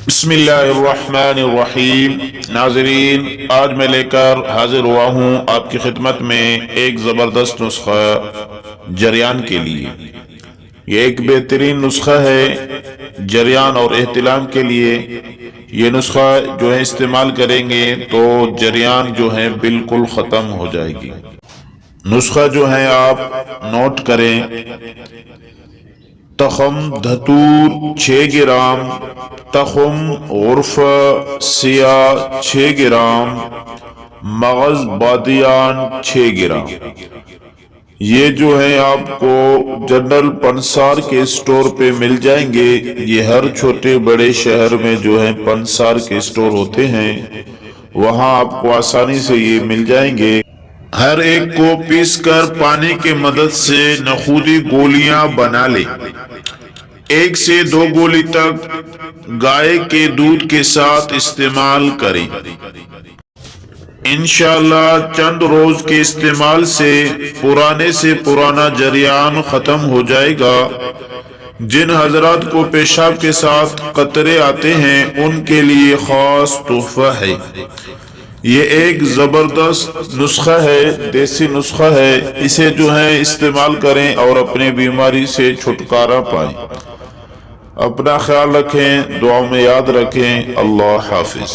بسم اللہ الرحمن الرحیم۔ ناظرین، آج میں لے کر حاضر ہوا ہوں آپ کی خدمت میں ایک زبردست نسخہ جریان کے لیے۔ یہ ایک بہترین نسخہ ہے جریان اور احتلام کے لیے۔ یہ نسخہ جو ہے استعمال کریں گے تو جریان جو ہے بالکل ختم ہو جائے گی۔ نسخہ جو ہے آپ نوٹ کریں: تخم دھتور 6 گرام، تخم غرفہ سیاہ 6 گرام، مغز بادیان 6 گرام۔ یہ جو ہے آپ کو جنرل پنسار کے اسٹور پہ مل جائیں گے۔ یہ ہر چھوٹے بڑے شہر میں جو ہے پنسار کے اسٹور ہوتے ہیں، وہاں آپ کو آسانی سے یہ مل جائیں گے۔ ہر ایک کو پیس کر پانی کی مدد سے نخودی گولیاں بنا لیں۔ 1 سے 2 گولی تک گائے کے دودھ کے ساتھ استعمال کریں۔ انشاءاللہ چند روز کے استعمال سے پرانا جریان ختم ہو جائے گا۔ جن حضرات کو پیشاب کے ساتھ قطرے آتے ہیں ان کے لیے خاص تحفہ ہے۔ یہ ایک زبردست نسخہ ہے، دیسی نسخہ ہے۔ اسے جو ہے استعمال کریں اور اپنی بیماری سے چھٹکارا پائیں۔ اپنا خیال رکھیں، دعا میں یاد رکھیں۔ اللہ حافظ۔